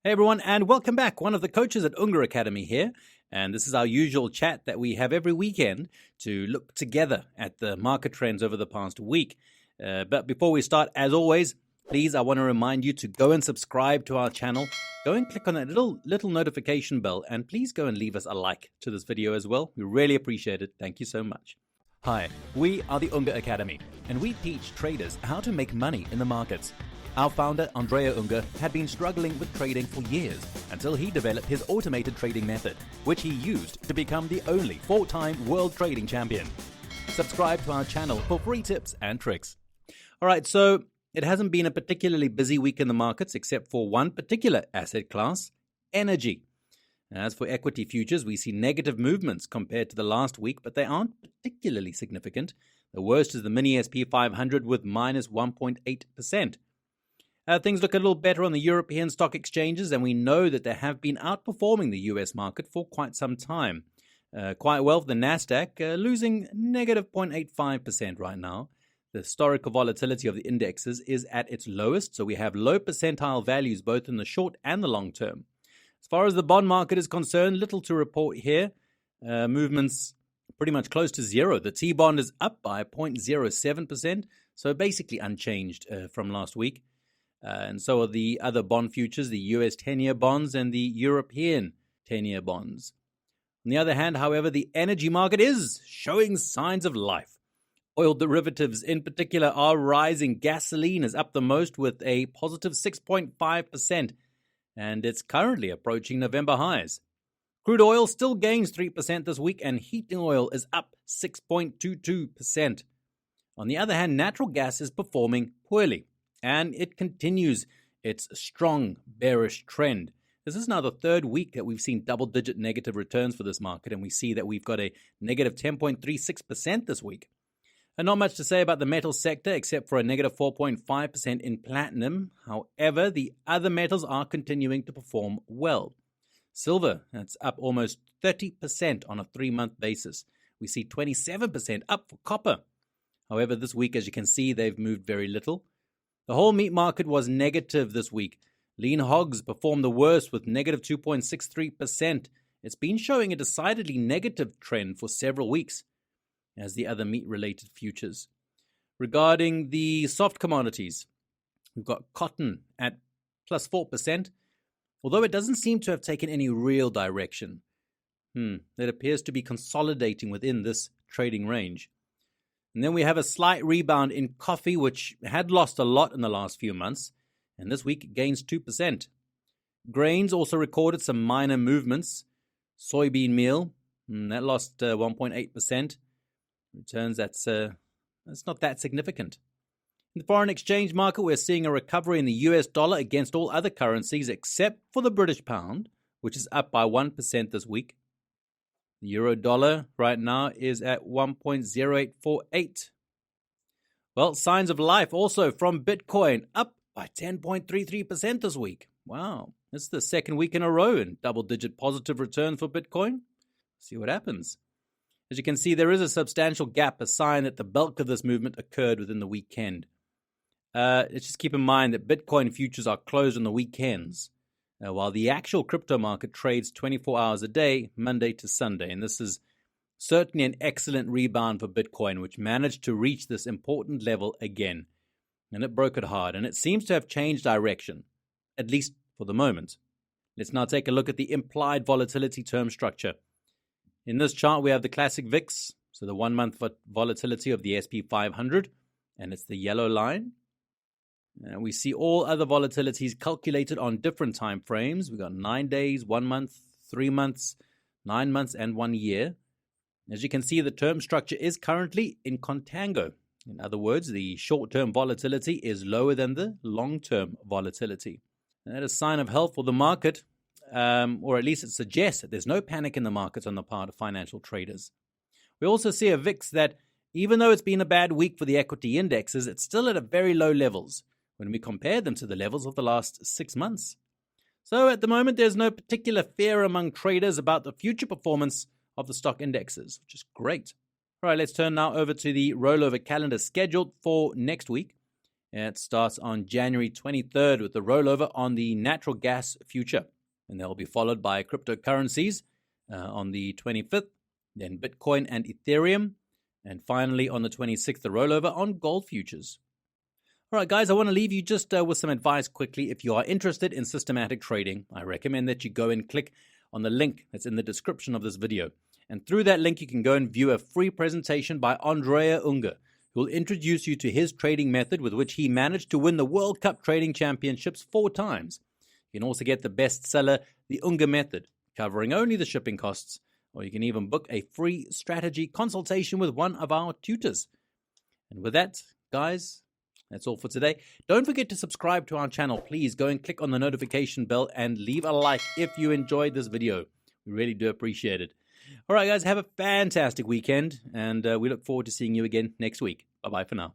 Hey everyone, and welcome back. One of the coaches at Unger Academy here, and this is our usual chat that we have every weekend to look together at the market trends over the past week. But before we start, as always, please, I want to remind you to go and subscribe to our channel. Go and click on that little notification bell, and please go and leave us a like to this video as well. We really appreciate it. Thank you so much. Hi, we are the Unger Academy, and we teach traders how to make money in the markets. Our founder, Andrea Unger, had been struggling with trading for years until he developed his automated trading method, which he used to become the only 4-time world trading champion. Subscribe to our channel for free tips and tricks. All right, so it hasn't been a particularly busy week in the markets except for one particular asset class, energy. As for equity futures, we see negative movements compared to the last week, but they aren't particularly significant. The worst is the mini SP 500 with minus 1.8%. Things look a little better on the European stock exchanges, and we know that they have been outperforming the US market for quite some time. Quite well for the Nasdaq, losing negative 0.85% right now. The historical volatility of the indexes is at its lowest, so we have low percentile values both in the short and the long term. As far as the bond market is concerned, little to report here. Movements pretty much close to zero. The T-bond is up by 0.07%, so basically unchanged from last week. And so are the other bond futures, the US 10-year bonds and the European 10-year bonds. On the other hand, however, the energy market is showing signs of life. Oil derivatives in particular are rising. Gasoline is up the most with a positive 6.5%, and it's currently approaching November highs. Crude oil still gains 3% this week, and heating oil is up 6.22%. On the other hand, natural gas is performing poorly, and it continues its strong bearish trend. This is now the third week that we've seen double-digit negative returns for this market, and we see that we've got a negative 10.36% this week. And not much to say about the metal sector except for a negative 4.5% in platinum. However, the other metals are continuing to perform well. Silver, that's up almost 30% on a 3-month basis. We see 27% up for copper. However, this week, as you can see, they've moved very little. The whole meat market was negative this week. Lean hogs performed the worst with negative 2.63%. It's been showing a decidedly negative trend for several weeks, as the other meat-related futures. Regarding the soft commodities, we've got cotton at plus 4%, although it doesn't seem to have taken any real direction. It appears to be consolidating within this trading range. And then we have a slight rebound in coffee, which had lost a lot in the last few months, and this week it gains 2%. Grains also recorded some minor movements. Soybean meal, that lost 1.8%. Returns, that's not that significant. In the foreign exchange market, we're seeing a recovery in the US dollar against all other currencies except for the British pound, which is up by 1% this week. The euro dollar right now is at 1.0848. Well, signs of life also from Bitcoin, up by 10.33% this week. Wow, it's the second week in a row in double-digit positive returns for Bitcoin. See what happens. As you can see, there is a substantial gap, a sign that the bulk of this movement occurred within the weekend. Let's just keep in mind that Bitcoin futures are closed on the weekends, while the actual crypto market trades 24 hours a day, Monday to Sunday. And this is certainly an excellent rebound for Bitcoin, which managed to reach this important level again. And it broke it hard, and it seems to have changed direction, at least for the moment. Let's now take a look at the implied volatility term structure. In this chart, we have the classic VIX, so the 1-month volatility of the SP 500, and it's the yellow line. And we see all other volatilities calculated on different time frames. We've got 9 days, 1 month, 3 months, 9 months, and 1 year. As you can see, the term structure is currently in contango. In other words, the short-term volatility is lower than the long-term volatility. And that is a sign of health for the market, or at least it suggests that there's no panic in the markets on the part of financial traders. We also see a VIX that, even though it's been a bad week for the equity indexes, it's still at a very low levels when we compare them to the levels of the last 6 months. So at the moment, there's no particular fear among traders about the future performance of the stock indexes, which is great. All right, let's turn now over to the rollover calendar scheduled for next week. It starts on January 23rd with the rollover on the natural gas future. And they'll be followed by cryptocurrencies on the 25th, then Bitcoin and Ethereum. And finally, on the 26th, the rollover on gold futures. All right, guys, I want to leave you just with some advice quickly. If you are interested in systematic trading, I recommend that you go and click on the link that's in the description of this video. And through that link, you can go and view a free presentation by Andrea Unger, who will introduce you to his trading method with which he managed to win the World Cup Trading Championships 4 times. You can also get the bestseller, The Unger Method, covering only the shipping costs, or you can even book a free strategy consultation with one of our tutors. And with that, guys, that's all for today. Don't forget to subscribe to our channel. Please go and click on the notification bell and leave a like if you enjoyed this video. We really do appreciate it. All right, guys, have a fantastic weekend, and we look forward to seeing you again next week. Bye-bye for now.